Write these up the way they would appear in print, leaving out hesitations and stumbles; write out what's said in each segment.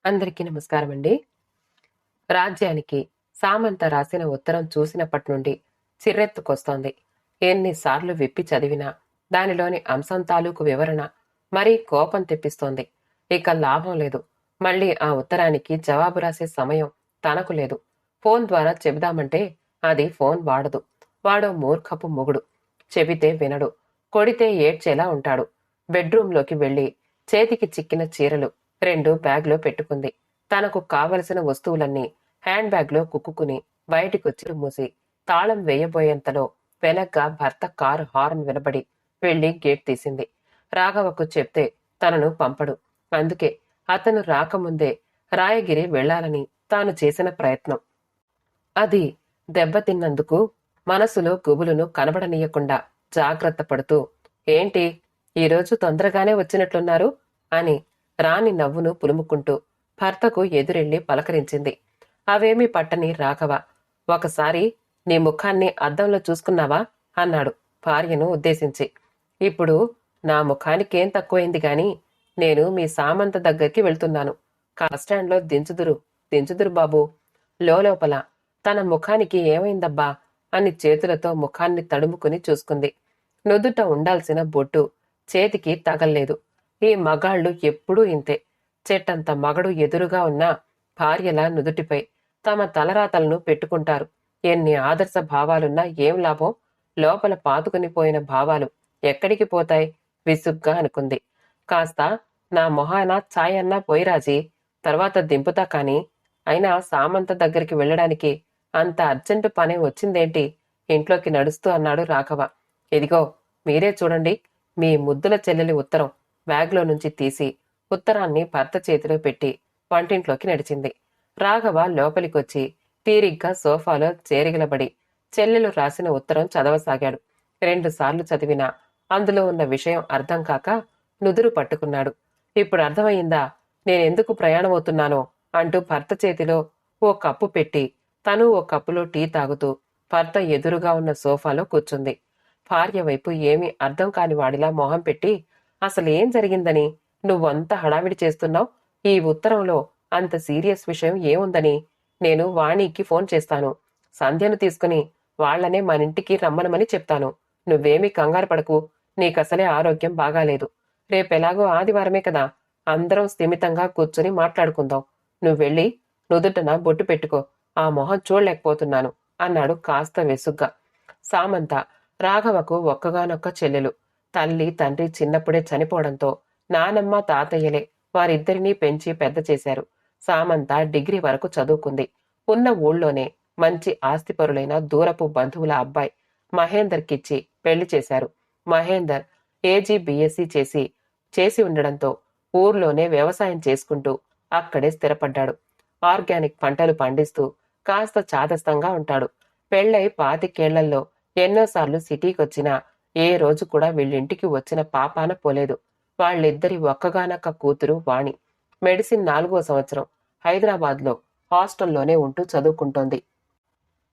అందరికీ నమస్కారం అండి. రాజ్యానికి సామంత రాసిన ఉత్తరం చూసినప్పటి నుండి చిర్రెత్తుకొస్తోంది. ఎన్నిసార్లు విప్పి చదివినా దానిలోని అంశం తాలూకు వివరణ మరీ కోపం తెప్పిస్తోంది. ఇక లాభం లేదు. మళ్ళీ ఆ ఉత్తరానికి జవాబు రాసే సమయం తనకు లేదు. ఫోన్ ద్వారా చెబుదామంటే అది ఫోన్ వాడదు. వాడో మూర్ఖపు మొగుడు. చెబితే వినడు. కొడితే ఏడ్చేలా ఉంటాడు. బెడ్రూంలోకి వెళ్లి చేతికి చిక్కిన చీరలు 2 బ్యాగ్లో పెట్టుకుంది. తనకు కావలసిన వస్తువులన్నీ హ్యాండ్ బ్యాగ్లో కుక్కుని బయటికొచ్చి మూసి తాళం వేయబోయేంతలో వెనగ్గా భర్త కారు హార్న్ వినబడి వెళ్లి గేట్ తీసింది. రాఘవకు చెప్తే తనను పంపడు. అందుకే అతను రాకముందే రాయగిరి వెళ్లాలని తాను చేసిన ప్రయత్నం. అది దెబ్బతిన్నందుకు మనసులో గుబులును కనబడనీయకుండా జాగ్రత్త పడుతూ, ఏంటి ఈరోజు తొందరగానే వచ్చినట్లున్నారు అని రాణి నవ్వును పులుముకుంటూ భర్తకు ఎదురెళ్లి పలకరించింది. అవేమీ పట్టని రాఘవ, ఒకసారి నీ ముఖాన్ని అద్దంలో చూసుకున్నావా అన్నాడు భార్యను ఉద్దేశించి. ఇప్పుడు నా ముఖానికేం తక్కువైంది గాని నేను మీ సామంత దగ్గరికి వెళ్తున్నాను. కాస్టాండ్లో దించుదురు దించుదురు బాబూ. లోపల తన ముఖానికి ఏమైందబ్బా అని చేతులతో ముఖాన్ని తడుముకుని చూసుకుంది. నుదుట ఉండాల్సిన బొట్టు చేతికి తగల్లేదు. ఈ మగాళ్ళు ఎప్పుడూ ఇంతే. చెట్టంత మగడు ఎదురుగా ఉన్న భార్యల నుదుటిపై తమ తలరాతలను పెట్టుకుంటారు. ఎన్ని ఆదర్శ భావాలున్నా ఏం లాభం? లోపల పాతుకుని పోయిన భావాలు ఎక్కడికి పోతాయి? విసుగ్గా అనుకుంది. కాస్త నా మొహాన ఛాయన్నా పోయిరాజీ, తర్వాత దింపుతా కాని. అయినా సామంత దగ్గరికి వెళ్ళడానికి అంత అర్జెంటు పనే వచ్చిందేంటి? ఇంట్లోకి నడుస్తూ అన్నాడు రాఘవ. ఇదిగో మీరే చూడండి. మీ ముద్దుల చెల్లెలి ఉత్తరం బ్యాగ్లో నుంచి తీసి ఉత్తరాన్ని భర్త చేతిలో పెట్టి వంటింట్లోకి నడిచింది. రాఘవ లోపలికొచ్చి తీరిగ్గా సోఫాలో చేరిగలబడి చెల్లెలు రాసిన ఉత్తరం చదవసాగాడు. 2 సార్లు చదివినా అందులో ఉన్న విషయం అర్థం కాక నుదురు పట్టుకున్నాడు. ఇప్పుడు అర్థమయ్యిందా నేనెందుకు ప్రయాణమవుతున్నానో అంటూ భర్త చేతిలో ఓ కప్పు పెట్టి తను ఓ కప్పులో టీ తాగుతూ భర్త ఎదురుగా ఉన్న సోఫాలో కూర్చుంది. భార్య వైపు ఏమీ అర్థం కాని వాడిలా మొహం పెట్టి, అసలేం జరిగిందని నువ్వంత హడావిడి చేస్తున్నావు? ఈ ఉత్తరంలో అంత సీరియస్ విషయం ఏముందని? నేను వాణికి ఫోన్ చేస్తాను. సంధ్యను తీసుకుని వాళ్లనే మనింటికి రమ్మనమని చెప్తాను. నువ్వేమీ కంగారు పడకు. నీకసలే ఆరోగ్యం బాగాలేదు. రేపెలాగో ఆదివారమే కదా. అందరం స్థిమితంగా కూర్చుని మాట్లాడుకుందాం. నువ్వెళ్ళి నుదుటన బొట్టు పెట్టుకో. ఆ మొహం చూడలేకపోతున్నాను అన్నాడు కాస్త వెసుగ్గా. సామంత రాఘవకు ఒక్కగానొక్క చెల్లెలు. తల్లి తండ్రి చిన్నప్పుడే చనిపోవడంతో నానమ్మ తాతయ్యలే వారిద్దరినీ పెంచి పెద్ద చేశారు. సామంత డిగ్రీ వరకు చదువుకుంది. ఉన్న ఊళ్ళోనే మంచి ఆస్తిపరులైన దూరపు బంధువుల అబ్బాయి మహేందర్కిచ్చి పెళ్లి చేశారు. మహేందర్ ఏజీ బీఎస్సీ చేసి ఉండడంతో ఊర్లోనే వ్యవసాయం చేసుకుంటూ అక్కడే స్థిరపడ్డాడు. ఆర్గానిక్ పంటలు పండిస్తూ కాస్త చాదస్తంగా ఉంటాడు. పెళ్లై 25 ఎన్నోసార్లు సిటీకొచ్చినా ఏ రోజు కూడా వీళ్ళింటికి వచ్చిన పాపాన పోలేదు. వాళ్ళిద్దరి ఒక్కగానొక్క కూతురు వాణి. మెడిసిన్ 4వ సంవత్సరం హైదరాబాద్లో హాస్టల్లోనే ఉంటూ చదువుకుంటోంది.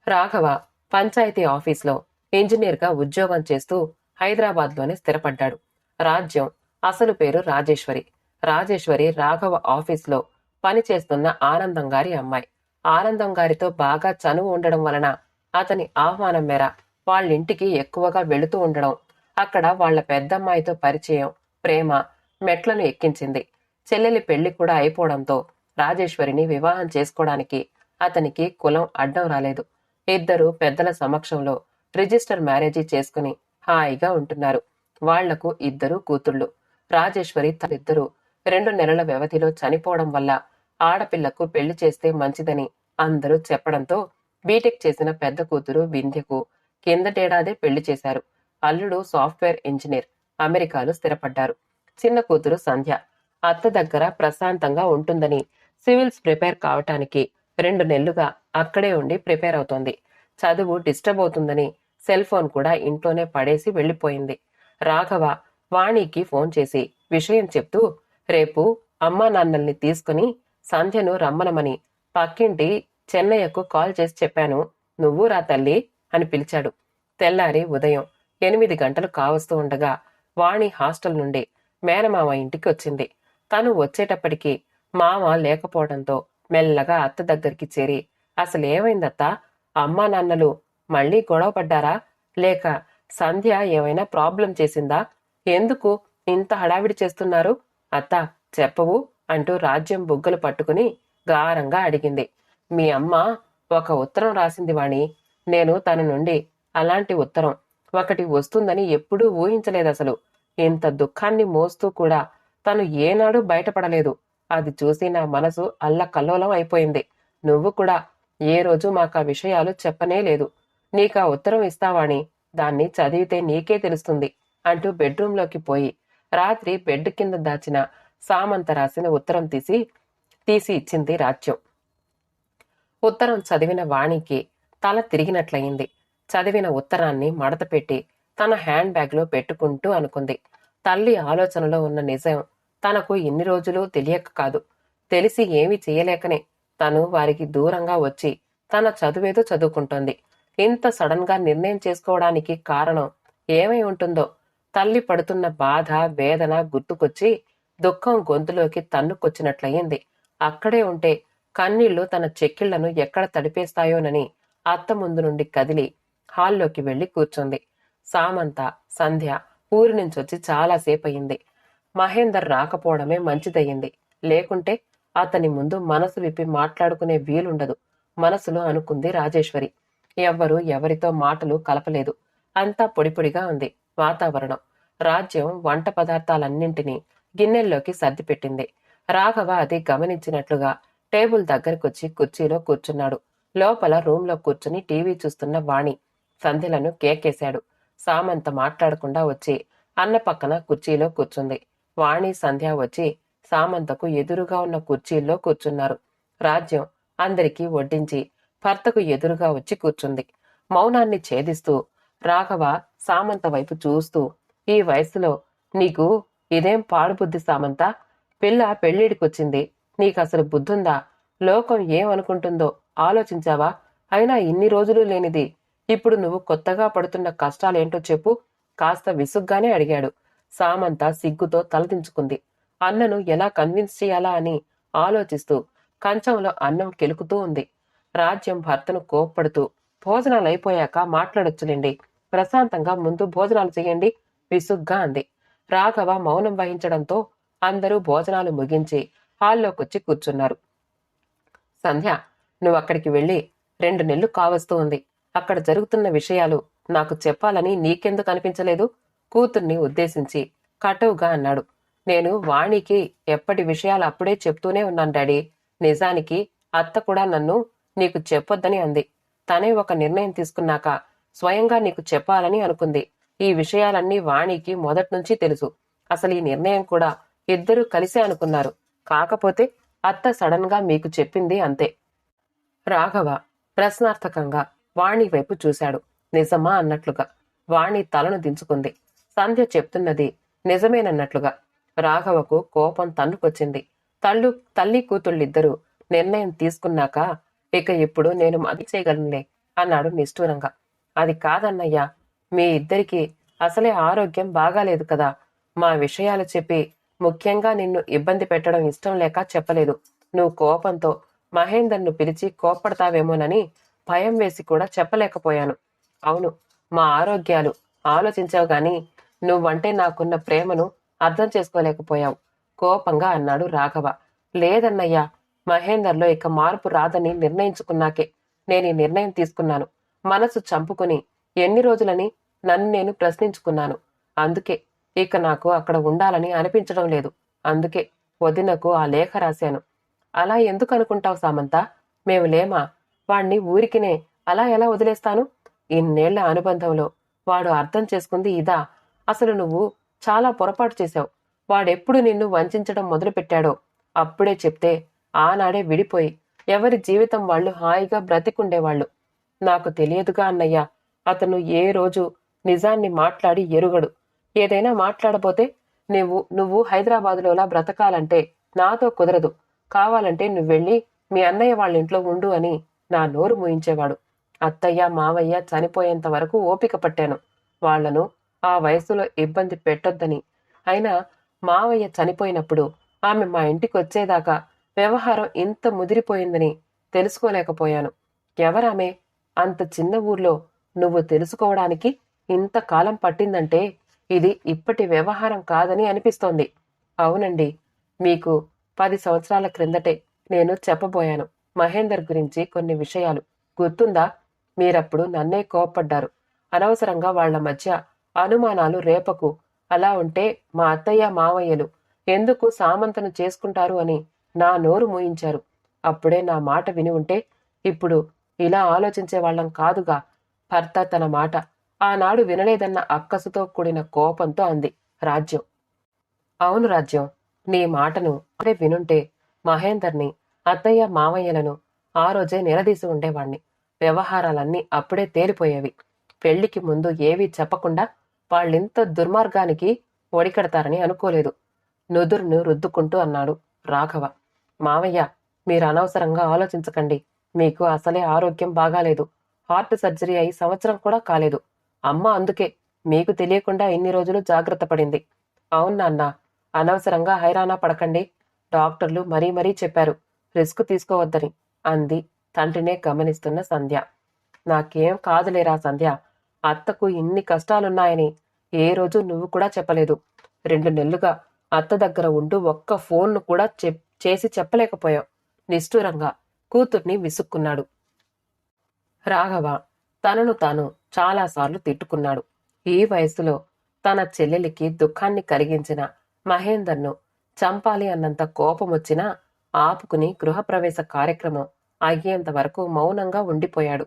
రాఘవ పంచాయతీ ఆఫీస్లో ఇంజనీర్గా ఉద్యోగం చేస్తూ హైదరాబాద్లోనే స్థిరపడ్డాడు. రాజ్యం అసలు పేరు రాజేశ్వరి. రాజేశ్వరి రాఘవ ఆఫీస్లో పనిచేస్తున్న ఆనందం గారి అమ్మాయి. ఆనందం గారితో బాగా చనువు ఉండడం వలన అతని ఆహ్వానం మేర వాళ్ళింటికి ఎక్కువగా వెళుతూ ఉండడం, అక్కడ వాళ్ల పెద్దమ్మాయితో పరిచయం, ప్రేమ మెట్లను ఎక్కించింది. చెల్లెలి పెళ్లి కూడా అయిపోవడంతో రాజేశ్వరిని వివాహం చేసుకోవడానికి అతనికి కులం అడ్డం రాలేదు. ఇద్దరు పెద్దల సమక్షంలో రిజిస్టర్ మ్యారేజీ చేసుకుని హాయిగా ఉంటున్నారు. వాళ్లకు 2 కూతుళ్లు. రాజేశ్వరి తల్లిద్దరూ 2 నెలల వ్యవధిలో చనిపోవడం వల్ల ఆడపిల్లకు పెళ్లి చేస్తే మంచిదని అందరూ చెప్పడంతో బీటెక్ చేసిన పెద్ద కూతురు వింధ్యకు కిందటేడాదే పెళ్లి చేశారు. అల్లుడు సాఫ్ట్వేర్ ఇంజనీర్, అమెరికాలో స్థిరపడ్డారు. చిన్న కూతురు సంధ్య అత్త దగ్గర ప్రశాంతంగా ఉంటుందని సివిల్స్ ప్రిపేర్ కావటానికి 2 నెలలుగా అక్కడే ఉండి ప్రిపేర్ అవుతోంది. చదువు డిస్టర్బ్ అవుతుందని సెల్ ఫోన్ కూడా ఇంట్లోనే పడేసి వెళ్లిపోయింది. రాఘవ వాణికి ఫోన్ చేసి విషయం చెప్తూ, రేపు అమ్మా నాన్నల్ని తీసుకుని సంధ్యను రమ్మనమని పక్కింటి చెన్నయ్యకు కాల్ చేసి చెప్పాను. నువ్వు రా తల్లి అని పిలిచాడు. తెల్లారి ఉదయం 8 గంటలు కావస్తూ ఉండగా వాణి హాస్టల్ నుండి మేనమామ ఇంటికి వచ్చింది. తను వచ్చేటప్పటికి మామ లేకపోవడంతో మెల్లగా అత్త దగ్గరికి చేరి, అసలేమైందత్తా? అమ్మా నాన్నలు మళ్ళీ గొడవ పడ్డారా? లేక సంధ్య ఏమైనా ప్రాబ్లం చేసిందా? ఎందుకు ఇంత హడావిడి చేస్తున్నారు? అత్తా, చెప్పవు అంటూ రాజ్యం బుగ్గలు పట్టుకుని గారంగా అడిగింది. మీ అమ్మ ఒక ఉత్తరం రాసింది వాణి. నేను తన నుండి అలాంటి ఉత్తరం ఒకటి వస్తుందని ఎప్పుడూ ఊహించలేదసలు. ఇంత దుఃఖాన్ని మోస్తూ కూడా తను ఏనాడూ బయటపడలేదు. అది చూసి నా మనసు అల్లకల్లోలం అయిపోయింది. నువ్వు కూడా ఏ రోజు మాకా విషయాలు చెప్పనే లేదు. నీకా ఉత్తరం ఇస్తావాణి, దాన్ని చదివితే నీకే తెలుస్తుంది అంటూ బెడ్రూంలోకి పోయి రాత్రి బెడ్ కింద దాచిన సామంత రాసిన ఉత్తరం తీసి ఇచ్చింది రాజ్యం. ఉత్తరం చదివిన వాణికి తల తిరిగినట్లయింది. చదివిన ఉత్తరాన్ని మడతపెట్టి తన హ్యాండ్ బ్యాగ్లో పెట్టుకుంటూ అనుకుంది. తల్లి ఆలోచనలో ఉన్న నిజం తనకు ఇన్ని రోజులు తెలియక కాదు, తెలిసి ఏమీ చేయలేకనే తను వారికి దూరంగా వచ్చి తన చదువేదో చదువుకుంటోంది. ఇంత సడన్ గా నిర్ణయం చేసుకోవడానికి కారణం ఏమై ఉంటుందో? తల్లి పడుతున్న బాధ, వేదన గుర్తుకొచ్చి దుఃఖం గొంతులోకి తన్నుకొచ్చినట్లయింది. అక్కడే ఉంటే కన్నీళ్లు తన చెక్కిళ్లను ఎక్కడ తడిపేస్తాయోనని అత్త ముందు నుండి కదిలి హాల్లోకి వెళ్లి కూర్చుంది. సామంత, సంధ్య ఊరి నుంచొచ్చి చాలాసేపయింది. మహేందర్ రాకపోవడమే మంచిదయ్యింది. లేకుంటే అతని ముందు మనసు విప్పి మాట్లాడుకునే వీలుండదు మనసులో అనుకుంది రాజేశ్వరి. ఎవ్వరూ ఎవరితో మాటలు కలపలేదు. అంతా పొడిపొడిగా ఉంది వాతావరణం. రాజ్యం వంట పదార్థాలన్నింటినీ గిన్నెల్లోకి సర్దిపెట్టింది. రాఘవ అది గమనించినట్లుగా టేబుల్ దగ్గరకొచ్చి కుర్చీలో కూర్చున్నాడు. లోపల రూంలో కూర్చుని టీవీ చూస్తున్న వాణి సంధ్యలను కేకేశాడు. సామంత మాట్లాడకుండా వచ్చి అన్న పక్కన కుర్చీలో కూర్చుంది. వాణి, సంధ్య వచ్చి సామంతకు ఎదురుగా ఉన్న కుర్చీల్లో కూర్చున్నారు. రాజ్యం అందరికీ వడ్డించి భర్తకు ఎదురుగా వచ్చి కూర్చుంది. మౌనాన్ని ఛేదిస్తూ రాఘవ సామంత వైపు చూస్తూ, ఈ వయసులో నీకు ఇదేం పాడుబుద్ధి సామంత? పిల్ల పెళ్ళిడికొచ్చింది. నీకసలు బుద్ధుందా? లోకం ఏమనుకుంటుందో ఆలోచించావా? అయినా ఇన్ని రోజులు లేనిది ఇప్పుడు నువ్వు కొత్తగా పడుతున్న కష్టాలేంటో చెప్పు కాస్త విసుగ్గానే అడిగాడు. సామంత సిగ్గుతో తలదించుకుంది. అన్నను ఎలా కన్విన్స్ చేయాలా అని ఆలోచిస్తూ కంచంలో అన్నం కెలుకుతూ ఉంది. రాజ్యం భర్తను కోప్పడుతూ, భోజనాలు అయిపోయాక మాట్లాడొచ్చులేండి, ప్రశాంతంగా ముందు భోజనాలు చెయ్యండి విసుగ్గా అంది. రాఘవ మౌనం వహించడంతో అందరూ భోజనాలు ముగించి హాల్లోకొచ్చి కూర్చున్నారు. సంధ్య, నువ్వక్కడికి వెళ్ళి 2 నెలలు కావస్తూ ఉంది. అక్కడ జరుగుతున్న విషయాలు నాకు చెప్పాలని నీకెందుకు అనిపించలేదు? కూతుర్ని ఉద్దేశించి కటువుగా అన్నాడు. నేను వాణికి ఎప్పటి విషయాలు అప్పుడే చెప్తూనే ఉన్నాను డాడీ. నిజానికి అత్త కూడా నన్ను నీకు చెప్పొద్దని అంది. తనే ఒక నిర్ణయం తీసుకున్నాక స్వయంగా నీకు చెప్పాలని అనుకుంది. ఈ విషయాలన్నీ వాణికి మొదట్నుంచి తెలుసు. అసలు ఈ నిర్ణయం కూడా ఇద్దరూ కలిసే అనుకున్నారు. కాకపోతే అత్త సడన్ గా మీకు చెప్పింది అంతే. రాఘవ ప్రశ్నార్థకంగా వాణి వైపు చూశాడు. నిజమా అన్నట్లుగా. వాణి తలను దించుకుంది. సంధ్య చెప్తున్నది నిజమేనన్నట్లుగా. రాఘవకు కోపం తన్నుకొచ్చింది. తల్లి కూతుళ్ళిద్దరూ నిర్ణయం తీసుకున్నాక ఇక ఇప్పుడు నేను అది చేయగలనులే అన్నాడు నిష్ఠూరంగా. అది కాదన్నయ్యా, మీ ఇద్దరికీ అసలే ఆరోగ్యం బాగాలేదు కదా. మా విషయాలు చెప్పి ముఖ్యంగా నిన్ను ఇబ్బంది పెట్టడం ఇష్టం లేక చెప్పలేదు. నువ్వు కోపంతో మహేందర్ను పిలిచి కోప్పడతావేమోనని భయం వేసి కూడా చెప్పలేకపోయాను. అవును, మా ఆరోగ్యాలు ఆలోచించావు గాని నువ్వంటే నాకున్న ప్రేమను అర్థం చేసుకోలేకపోయావు కోపంగా అన్నాడు రాఘవ. లేదన్నయ్యా, మహేందర్లో ఇక మార్పు రాదని నిర్ణయించుకున్నాకే నేను ఈ నిర్ణయం తీసుకున్నాను. మనసు చంపుకుని ఎన్ని రోజులని నన్ను నేను ప్రశ్నించుకున్నాను. అందుకే ఇక నాకు అక్కడ ఉండాలని అనిపించడం లేదు. అందుకే వదినకు ఆ లేఖ రాశాను. అలా ఎందుకు అనుకుంటావు సామంత? మేము లేమా? వాణ్ణి ఊరికినే అలా ఎలా వదిలేస్తాను? ఇన్నేళ్ల అనుబంధంలో వాడు అర్థం చేసుకుంది ఇదా? అసలు నువ్వు చాలా పొరపాటు చేశావు. వాడెప్పుడు నిన్ను వంచడం మొదలుపెట్టాడో అప్పుడే చెప్తే ఆనాడే విడిపోయి ఎవరి జీవితం వాళ్ళు హాయిగా బ్రతికుండేవాళ్ళు. నాకు తెలియదుగా అన్నయ్య, అతను ఏ రోజు నిజాన్ని మాట్లాడి ఎరుగడు. ఏదైనా మాట్లాడబోతే నువ్వు హైదరాబాదులోలా బ్రతకాలంటే నాతో కుదరదు. కావాలంటే నువ్వెళ్ళి మీ అన్నయ్య వాళ్ళ ఇంట్లో ఉండు అని నా నోరు మూయించేవాడు. అత్తయ్య, మావయ్య చనిపోయేంత వరకు ఓపిక పట్టాను. వాళ్లను ఆ వయసులో ఇబ్బంది పెట్టొద్దని. అయినా మావయ్య చనిపోయినప్పుడు ఆమె మా ఇంటికి వచ్చేదాకా వ్యవహారం ఇంత ముదిరిపోయిందని తెలుసుకోలేకపోయాను. ఎవరామె? అంత చిన్న ఊర్లో నువ్వు తెలుసుకోవడానికి ఇంతకాలం పట్టిందంటే ఇది ఇప్పటి వ్యవహారం కాదని అనిపిస్తోంది. అవునండి, మీకు 10 సంవత్సరాల క్రిందటే నేను చెప్పబోయాను మహేందర్ గురించి కొన్ని విషయాలు. గుర్తుందా? మీరప్పుడు నన్నే కోప్పడ్డారు. అనవసరంగా వాళ్ల మధ్య అనుమానాలు రేపకు. అలా ఉంటే మా అత్తయ్య మావయ్యలు ఎందుకు సామంతను చేసుకుంటారు అని నా నోరు మూయించారు. అప్పుడే నా మాట విని ఉంటే ఇప్పుడు ఇలా ఆలోచించేవాళ్లం కాదుగా. భర్త తన మాట ఆనాడు వినలేదన్న అక్కసుతో కూడిన కోపంతో అంది రాజ్యం. అవును రాజ్యం, నీ మాటను అప్పుడే వినుంటే మహేందర్ని, అత్తయ్య మావయ్యలను ఆ రోజే నిలదీసి ఉండేవాణ్ణి. వ్యవహారాలన్నీ అప్పుడే తేలిపోయేవి. పెళ్లికి ముందు ఏవీ చెప్పకుండా వాళ్ళింత దుర్మార్గానికి ఒడికడతారని అనుకోలేదు. నుదురును రుద్దుకుంటూ అన్నాడు రాఘవ. మావయ్య, మీరు అనవసరంగా ఆలోచించకండి. మీకు అసలే ఆరోగ్యం బాగాలేదు. హార్ట్ సర్జరీ అయి సంవత్సరం కూడా కాలేదు. అమ్మ అందుకే మీకు తెలియకుండా ఇన్ని రోజులు జాగ్రత్త పడింది. అవును నాన్న, అనవసరంగా హైరానా పడకండి. డాక్టర్లు మరీ మరీ చెప్పారు రిస్క్ తీసుకోవద్దని అంది తండ్రినే గమనిస్తున్న సంధ్య. నాకేం కాదులేరా సంధ్య. అత్తకు ఇన్ని కష్టాలున్నాయని ఏ రోజు నువ్వు కూడా చెప్పలేదు. 2 నెలలుగా అత్త దగ్గర ఉంటూ ఒక్క ఫోన్ను కూడా చేసి చెప్పలేకపోయావు. నిష్ఠూరంగా కూతుర్ని విసుక్కున్నాడు. రాఘవ తనను తాను చాలాసార్లు తిట్టుకున్నాడు. ఈ వయసులో తన చెల్లెలికి దుఃఖాన్ని కలిగించిన మహేందర్ను చంపాలి అన్నంత కోపమొచ్చినా ఆపుకుని గృహప్రవేశ కార్యక్రమం అయ్యేంత వరకు మౌనంగా ఉండిపోయాడు.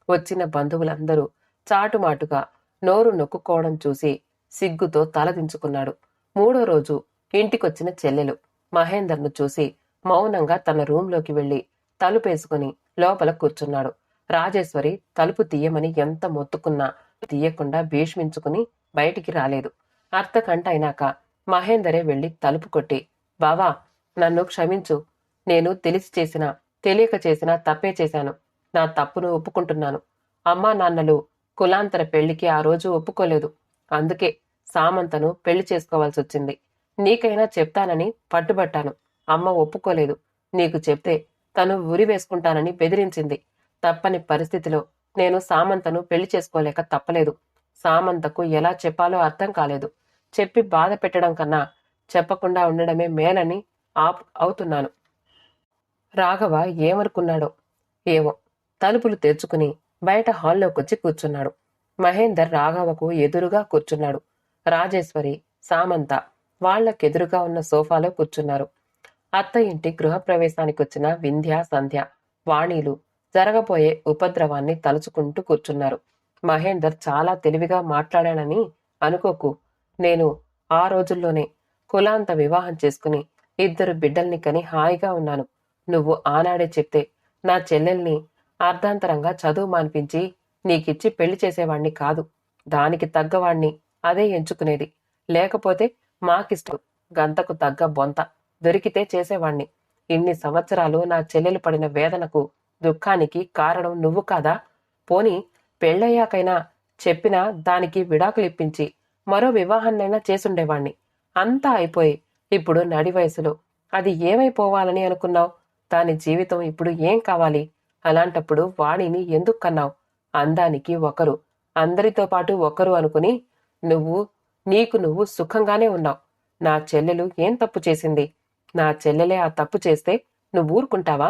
వచ్చిన బంధువులందరూ చాటుమాటుగా నోరు నొక్కుకోవడం చూసి సిగ్గుతో తలదించుకున్నాడు. 3వ రోజు ఇంటికొచ్చిన చెల్లెలు మహేందర్ను చూసి మౌనంగా తన రూంలోకి వెళ్లి తలుపేసుకుని లోపల కూర్చున్నాడు. రాజేశ్వరి తలుపు తీయమని ఎంత మొత్తుకున్నా తీయకుండా భీష్మించుకుని బయటికి రాలేదు. అర్ధగంట అయినాక మహేందరే వెళ్లి తలుపు కొట్టి, బావా, నన్ను క్షమించు. నేను తెలిసి చేసినా తెలియక చేసినా తప్పే చేశాను. నా తప్పును ఒప్పుకుంటున్నాను. అమ్మా నాన్నలు కులాంతర పెళ్లికి ఆ రోజు ఒప్పుకోలేదు. అందుకే సామంతను పెళ్లి చేసుకోవాల్సొచ్చింది. నీకైనా చెప్తానని పట్టుబట్టాను. అమ్మ ఒప్పుకోలేదు. నీకు చెప్తే తను ఉరి వేసుకుంటానని బెదిరించింది. తప్పని పరిస్థితిలో నేను సామంతను పెళ్లి చేసుకోలేక తప్పలేదు. సామంతకు ఎలా చెప్పాలో అర్థం కాలేదు. చెప్పి బాధ పెట్టడం కన్నా చెప్పకుండా ఉండడమే మేలని అవుతున్నాను. రాఘవ ఏమనుకున్నాడో ఏమో తలుపులు తెరుచుకుని బయట హాల్లోకొచ్చి కూర్చున్నాడు. మహేందర్ రాఘవకు ఎదురుగా కూర్చున్నాడు. రాజేశ్వరి, సామంత వాళ్లకెదురుగా ఉన్న సోఫాలో కూర్చున్నారు. అత్త ఇంటి గృహప్రవేశానికొచ్చిన వింధ్య, సంధ్య, వాణీలు జరగబోయే ఉపద్రవాన్ని తలుచుకుంటూ కూర్చున్నారు. మహేందర్ చాలా తెలివిగా మాట్లాడానని అనుకోకు. నేను ఆ రోజుల్లోనే కులాంత వివాహం చేసుకుని 2 బిడ్డల్ని కని హాయిగా ఉన్నాను. నువ్వు ఆనాడే చెప్తే నా చెల్లెల్ని అర్ధాంతరంగా చదువు మాన్పించి నీకిచ్చి పెళ్లి చేసేవాణ్ణి కాదు. దానికి తగ్గవాణ్ణి అదే ఎంచుకునేది. లేకపోతే మాకిష్టం గంతకు తగ్గ బొంత దొరికితే చేసేవాణ్ణి. ఇన్ని సంవత్సరాలు నా చెల్లెలు పడిన వేదనకు, దుఃఖానికి కారణం నువ్వు కాదా? పోనీ పెళ్ళయ్యాకైనా చెప్పినా దానికి విడాకులిప్పించి మరో వివాహాన్నైనా చేసుండేవాణ్ణి. అంతా అయిపోయి ఇప్పుడు నడి వయసులో అది ఏమైపోవాలని అనుకున్నావు? దాని జీవితం ఇప్పుడు ఏం కావాలి? అలాంటప్పుడు వాణిని ఎందుకు కన్నావు? అందానికి ఒకరు, అందరితో పాటు ఒకరు అనుకుని నీకు నువ్వు సుఖంగానే ఉన్నావు. నా చెల్లెలు ఏం తప్పు చేసింది? నా చెల్లెలే ఆ తప్పు చేస్తే నువ్వు ఊరుకుంటావా?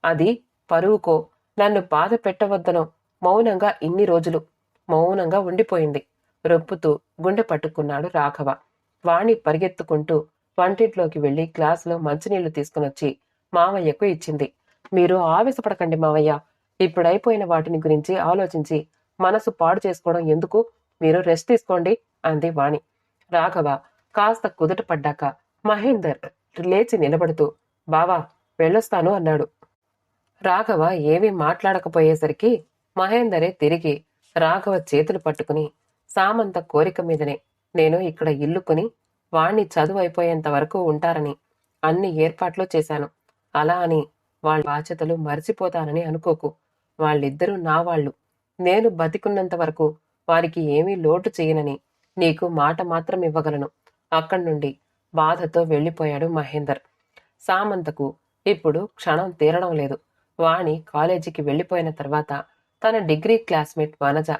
అది పరువుకో, నన్ను బాధ పెట్టవద్దనో మౌనంగా ఇన్ని రోజులు మౌనంగా ఉండిపోయింది. రొప్పుతూ గుండె పట్టుకున్నాడు రాఘవ. వాణి పరిగెత్తుకుంటూ వంటింట్లోకి వెళ్లి గ్లాసులో మంచినీళ్లు తీసుకునొచ్చి మావయ్యకు ఇచ్చింది. మీరు ఆవేశపడకండి మావయ్య. ఇప్పుడైపోయిన వాటిని గురించి ఆలోచించి మనసు పాడు చేసుకోవడం ఎందుకు? మీరు రెస్ట్ తీసుకోండి అంది వాణి. రాఘవ కాస్త కుదుట పడ్డాక మహేందర్ లేచి నిలబడుతూ, బావా, వెళ్ళొస్తాను అన్నాడు. రాఘవ ఏమీ మాట్లాడకపోయేసరికి మహేందరే తిరిగి రాఘవ చేతులు పట్టుకుని, సామంత కోరిక మీదనే నేను ఇక్కడ ఇల్లు కొని వాణ్ణి చదువు అయిపోయేంత వరకు ఉంటారని అన్ని ఏర్పాట్లు చేశాను. అలా అని వాళ్ళ బాధ్యతలు మర్చిపోతానని అనుకోకు. వాళ్ళిద్దరూ నా వాళ్ళు. నేను బతికున్నంత వరకు వారికి ఏమీ లోటు చేయనని నీకు మాట మాత్రం ఇవ్వగలను. అక్కడి నుండి బాధతో వెళ్ళిపోయాడు మహేందర్. సామంతకు ఇప్పుడు క్షణం తీరడం లేదు. వాణి కాలేజీకి వెళ్ళిపోయిన తర్వాత తన డిగ్రీ క్లాస్మేట్ వనజ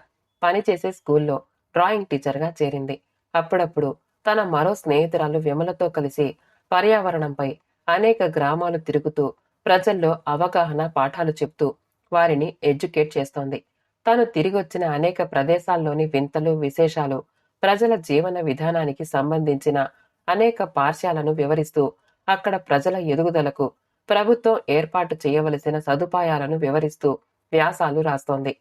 పనిచేసే స్కూల్లో డ్రాయింగ్ టీచర్గా చేరింది. అప్పుడప్పుడు తన మరో స్నేహితురాలు విమలతో కలిసి పర్యావరణంపై అనేక గ్రామాలు తిరుగుతూ ప్రజల్లో అవగాహన పాఠాలు చెప్తూ వారిని ఎడ్యుకేట్ చేస్తోంది. తాను తిరిగొచ్చిన అనేక ప్రదేశాల్లోని వింతలు, విశేషాలు, ప్రజల జీవన విధానానికి సంబంధించిన అనేక పార్శ్యాలను వివరిస్తూ అక్కడ ప్రజల ఎదుగుదలకు ప్రభుత్వం ఏర్పాటు చేయవలసిన సదుపాయాలను వివరిస్తూ వ్యాసాలు రాస్తోంది.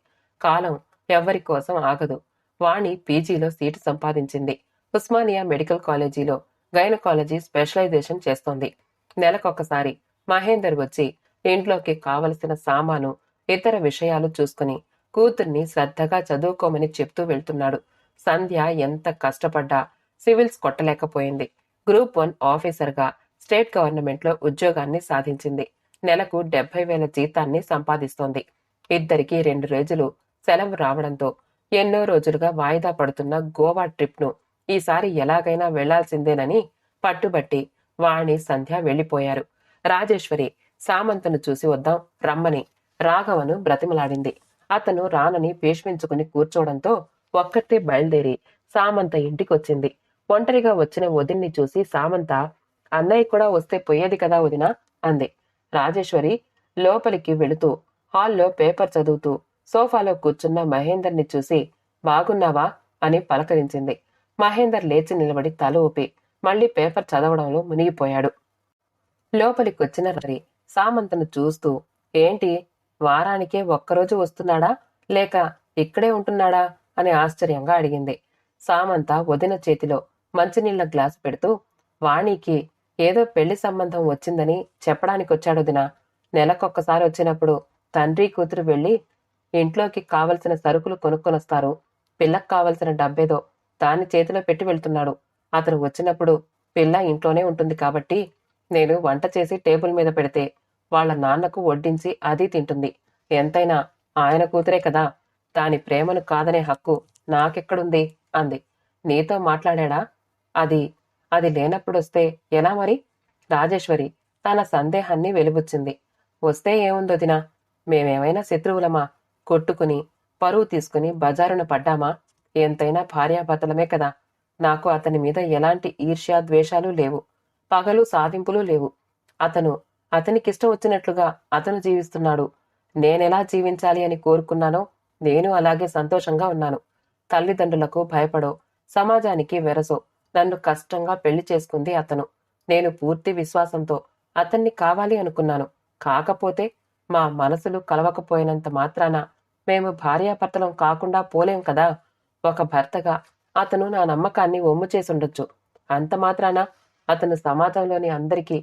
కాలం ఎవ్వరి కోసం ఆగదు. వాణి పీజీలో సీటు సంపాదించింది. ఉస్మానియా మెడికల్ కాలేజీలో గైనకాలజీ స్పెషలైజేషన్ చేస్తోంది. నెలకొకసారి మహేందర్ వచ్చి ఇంట్లోకి కావలసిన సామాను, ఇతర విషయాలు చూసుకుని కూతుర్ని శ్రద్ధగా చదువుకోమని చెప్తూ వెళ్తున్నాడు. సంధ్య ఎంత కష్టపడ్డా సివిల్స్ కొట్టలేకపోయింది. గ్రూప్ 1 ఆఫీసర్గా స్టేట్ గవర్నమెంట్లో ఉద్యోగాన్ని సాధించింది. నెలకు 70,000 జీతాన్ని సంపాదిస్తోంది. ఇద్దరికీ 2 రోజులు సెలవు రావడంతో ఎన్నో రోజులుగా వాయిదా పడుతున్న గోవా ట్రిప్ను ఈసారి ఎలాగైనా వెళ్లాల్సిందేనని పట్టుబట్టి వాణి, సంధ్య వెళ్లిపోయారు. రాజేశ్వరి సామంతను చూసి వద్దాం రమ్మని రాఘవను బ్రతిమలాడింది. అతను రానని భీష్మించుకుని కూర్చోవడంతో ఒక్కటే బయలుదేరి సామంత ఇంటికొచ్చింది. ఒంటరిగా వచ్చిన వదిన్ని చూసి సామంత, అన్నయ్య కూడా వస్తే పోయేది కదా వదినా అంది. రాజేశ్వరి లోపలికి వెళుతూ హాల్లో పేపర్ చదువుతూ సోఫాలో కూర్చున్న మహేందర్ని చూసి, బాగున్నావా అని పలకరించింది. మహేందర్ లేచి నిలబడి తల ఊపి మళ్లీ పేపర్ చదవడంలో మునిగిపోయాడు. లోపలికొచ్చిన రవి సామంతను చూస్తూ, ఏంటి వారానికే ఒక్కరోజు వస్తున్నాడా లేక ఇక్కడే ఉంటున్నాడా అని ఆశ్చర్యంగా అడిగింది. సామంత వదిన చేతిలో మంచినీళ్ల గ్లాసు పెడుతూ, వాణికి ఏదో పెళ్లి సంబంధం వచ్చిందని చెప్పడానికొచ్చాడొదినా. నెలకొక్కసారి వచ్చినప్పుడు తండ్రి కూతురు వెళ్లి ఇంట్లోకి కావలసిన సరుకులు కొనుక్కొనొస్తారు. పిల్లకు కావలసిన డబ్బేదో దాన్ని చేతిలో పెట్టి వెళ్తున్నాడు. అతను వచ్చినప్పుడు పిల్ల ఇంట్లోనే ఉంటుంది కాబట్టి నేను వంట చేసి టేబుల్ మీద పెడితే వాళ్ళ నాన్నకు వడ్డించి అది తింటుంది. ఎంతైనా ఆయన కూతురే కదా, దాని ప్రేమను కాదనే హక్కు నాకెక్కడుంది అంది. నీతో మాట్లాడా? అది అది లేనప్పుడొస్తే ఎలా మరి? రాజేశ్వరి తన సందేహాన్ని వెలిబుచ్చింది. వస్తే ఏముందొదినా, మేమేమైనా శత్రువులమా? కొట్టుకుని పరువు తీసుకుని బజారున పడ్డామా? ఎంతైనా భార్యాభర్తలమే కదా. నాకు అతని మీద ఎలాంటి ఈర్ష్య, ద్వేషాలు లేవు. పగలు సాధింపులు లేవు. అతనికిష్టం వచ్చినట్లుగా అతను జీవిస్తున్నాడు. నేనెలా జీవించాలి అని కోరుకున్నానో నేను అలాగే సంతోషంగా ఉన్నాను. తల్లిదండ్రులకు భయపడో, సమాజానికి వెరసో నన్ను కష్టంగా పెళ్లి చేసుకుంది అతను. నేను పూర్తి విశ్వాసంతో అతన్ని కావాలి అనుకున్నాను. కాకపోతే మా మనసులు కలవకపోయినంత మాత్రాన మేము భార్యాభర్తలం కాకుండా పోలేం కదా. ఒక భర్తగా అతను నా నమ్మకాన్ని ఒమ్ము చేసుండొచ్చు. అంత మాత్రాన అతను సమాజంలోని అందరికీ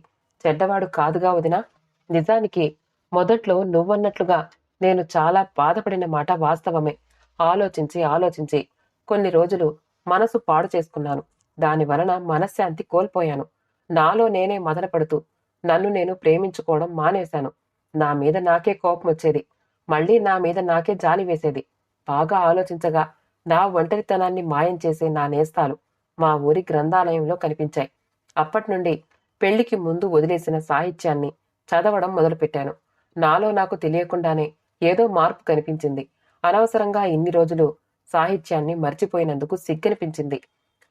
చెడ్డవాడు కాదుగా వదినా. నిజానికి మొదట్లో నువ్వన్నట్లుగా నేను చాలా బాధపడిన మాట వాస్తవమే. ఆలోచించి కొన్ని రోజులు మనసు పాడు చేసుకున్నాను. దాని వలన మనశ్శాంతి కోల్పోయాను. నాలో నేనే మదనపడుతూ నన్ను నేను ప్రేమించుకోవడం మానేశాను. నా మీద నాకే కోపం వచ్చేది. మళ్ళీ నా మీద నాకే జాలి వేసేది. బాగా ఆలోచించగా నా ఒంటరితనాన్ని మాయం చేసే నా నేస్తాలు మా ఊరి గ్రంథాలయంలో కనిపించాయి. అప్పట్నుండి పెళ్లికి ముందు వదిలేసిన సాహిత్యాన్ని చదవడం మొదలుపెట్టాను. నాలో నాకు తెలియకుండానే ఏదో మార్పు కనిపించింది. అనవసరంగా ఇన్ని రోజులు సాహిత్యాన్ని మర్చిపోయినందుకు సిగ్గనిపించింది.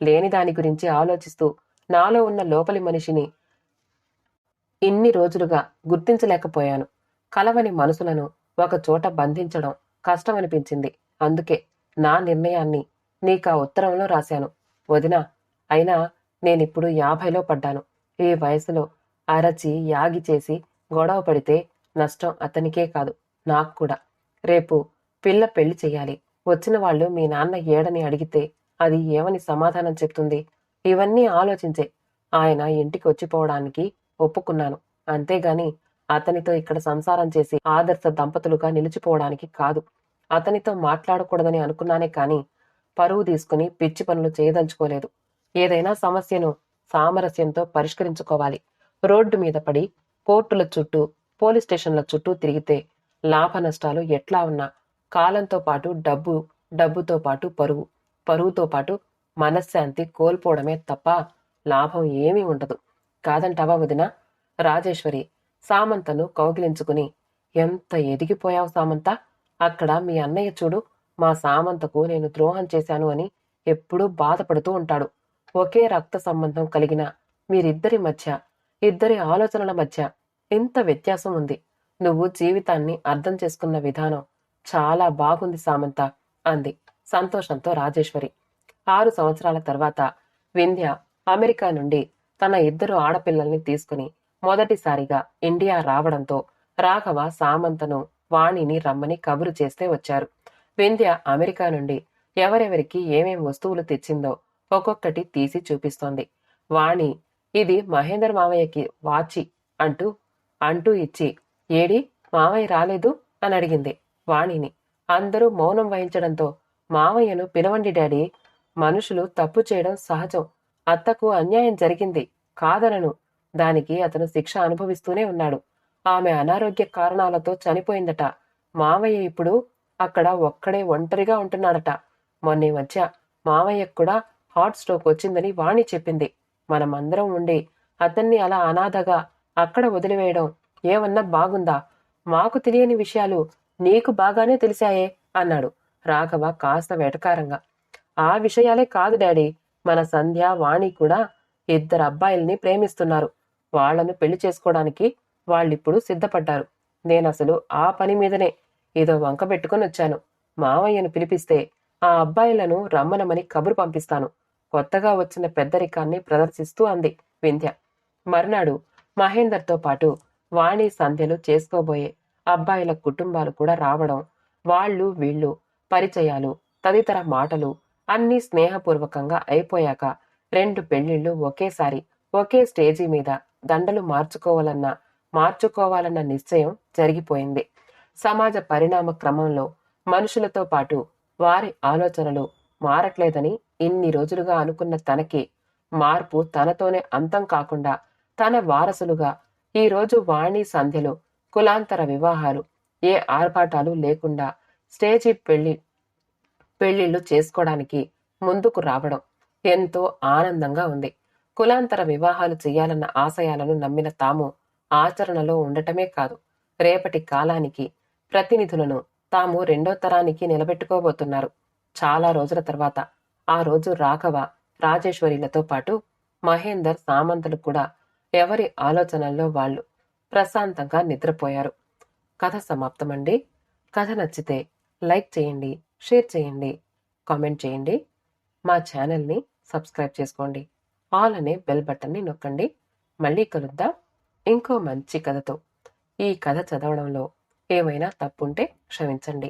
లేని దాని గురించి ఆలోచిస్తూ నాలో ఉన్న లోపలి మనిషిని ఇన్ని రోజులుగా గుర్తించలేకపోయాను. కలవని మనసులను ఒక చోట బంధించడం కష్టమనిపించింది. అందుకే నా నిర్ణయాన్ని నీకా ఉత్తరంలో రాశాను. వదినా, అయినా నేనిప్పుడు 50లో పడ్డాను. ఈ వయసులో అరచి యాగి చేసి గొడవ పడితే నష్టం అతనికే కాదు, నాకు కూడా. రేపు పిల్ల పెళ్లి చెయ్యాలి. వచ్చిన వాళ్ళు మీ నాన్న ఏడని అడిగితే అది ఏమని సమాధానం చెప్తుంది? ఇవన్నీ ఆలోచించే ఆయన ఇంటికి వచ్చిపోవడానికి ఒప్పుకున్నాను. అంతేగాని అతనితో ఇక్కడ సంసారం చేసి ఆదర్శ దంపతులుగా నిలిచిపోవడానికి కాదు. అతనితో మాట్లాడకూడదని అనుకున్నానే కాని పరువు తీసుకుని పిచ్చి పనులు చేయదలుచుకోలేదు. ఏదైనా సమస్యను సామరస్యంతో పరిష్కరించుకోవాలి. రోడ్డు మీద పడి కోర్టుల చుట్టూ, పోలీస్ స్టేషన్ల చుట్టూ తిరిగితే లాభ నష్టాలు ఎట్లా ఉన్నా కాలంతో పాటు డబ్బుతో పాటు పరువుతో పాటు మనశ్శాంతి కోల్పోవడమే తప్ప లాభం ఏమీ ఉండదు. కాదంటావా వదినా? రాజేశ్వరి సామంతను కౌగిలించుకుని, ఎంత ఎదిగిపోయావు సామంత. అక్కడ మీ అన్నయ్య చూడు, మా సామంతకు నేను ద్రోహం చేశాను అని ఎప్పుడూ బాధపడుతూ ఉంటాడు. ఒకే రక్త సంబంధం కలిగిన మీరిద్దరి మధ్య, ఇద్దరి ఆలోచనల మధ్య ఇంత వ్యత్యాసం ఉంది. నువ్వు జీవితాన్ని అర్థం చేసుకున్న విధానం చాలా బాగుంది సామంత అంది సంతోషంతో రాజేశ్వరి. 6 సంవత్సరాల తర్వాత వింధ్య అమెరికా నుండి తన 2 ఆడపిల్లల్ని తీసుకుని మొదటిసారిగా ఇండియా రావడంతో రాఘవ సామంతను వాణిని రమ్మని కబురు చేస్తే వచ్చారు. వింధ్య అమెరికా నుండి ఎవరెవరికి ఏమేం వస్తువులు తెచ్చిందో ఒక్కొక్కటి తీసి చూపిస్తోంది. వాణి, ఇది మహేందర్ మావయ్యకి వాచి అంటూ అంటూ ఇచ్చి, ఏడి మావయ్య రాలేదు అని అడిగింది వాణిని. అందరూ మౌనం వహించడంతో, మావయ్యను పిలవండి డాడీ, మనుషులు తప్పు చేయడం సహజం. అత్తకు అన్యాయం జరిగింది, కాదనను. దానికి అతను శిక్ష అనుభవిస్తూనే ఉన్నాడు. ఆమె అనారోగ్య కారణాలతో చనిపోయిందట. మావయ్య ఇప్పుడు అక్కడ ఒక్కడే ఒంటరిగా ఉంటున్నాడట. మొన్న మధ్య మావయ్యకు కూడా హార్ట్ స్ట్రోక్ వచ్చిందని వాణి చెప్పింది. మనమందరం ఉండి అతన్ని అలా అనాథగా అక్కడ వదిలివేయడం ఏమన్నా బాగుందా? మాకు తెలియని విషయాలు నీకు బాగానే తెలిసాయే అన్నాడు రాఘవ కాస్త వెటకారంగా. ఆ విషయాలే కాదు డాడీ, మన సంధ్య వాణి కూడా 2 అబ్బాయిల్ని ప్రేమిస్తున్నారు. వాళ్లను పెళ్లి చేసుకోవడానికి వాళ్ళిప్పుడు సిద్ధపడ్డారు. నేనసలు ఆ పని మీదనే ఏదో వంక పెట్టుకుని వచ్చాను. మావయ్యను పిలిపిస్తే ఆ అబ్బాయిలను రమ్మనమని కబురు పంపిస్తాను. కొత్తగా వచ్చిన పెద్దరికాన్ని ప్రదర్శిస్తూ అంది వింధ్య. మర్నాడు మహేందర్తో పాటు వాణి సంధ్యలు చేసుకోబోయే అబ్బాయిల కుటుంబాలు కూడా రావడం, వాళ్ళు వీళ్ళు పరిచయాలు తదితర మాటలు అన్నీ స్నేహపూర్వకంగా అయిపోయాక 2 పెళ్లిళ్లు ఒకేసారి ఒకే స్టేజీ మీద దండలు మార్చుకోవాలన్న నిశ్చయం జరిగిపోయింది. సమాజ పరిణామ క్రమంలో మనుషులతో పాటు వారి ఆలోచనలు మారట్లేదని ఇన్ని రోజులుగా అనుకున్న తనకి, మార్పు తనతోనే అంతం కాకుండా తన వారసులుగా ఈరోజు వాణి సంధ్యలు కులాంతర వివాహాలు, ఏ ఆర్భాటాలు లేకుండా స్టేజీ పెళ్లిళ్లు చేసుకోవడానికి ముందుకు రావడం ఎంతో ఆనందంగా ఉంది. కులాంతర వివాహాలు చేయాలన్న ఆశయాలను నమ్మిన తాము ఆచరణలో ఉండటమే కాదు, రేపటి కాలానికి ప్రతినిధులను తాము 2వ తరానికి నిలబెట్టుకోబోతున్నారు. చాలా రోజుల తర్వాత ఆ రోజు రాఘవ రాజేశ్వరిలతో పాటు మహేందర్ సామంతులు కూడా ఎవరి ఆలోచనల్లో వాళ్ళు ప్రశాంతంగా నిద్రపోయారు. కథ సమాప్తమండి. కథ నచ్చితే లైక్ చేయండి, షేర్ చేయండి, కామెంట్ చేయండి. మా ఛానల్ని సబ్స్క్రైబ్ చేసుకోండి. ఆల్ అనే బెల్ బటన్ని నొక్కండి. మళ్ళీ కలుద్దాం ఇంకో మంచి కథతో. ఈ కథ చదవడంలో ఏమైనా తప్పుంటే క్షమించండి.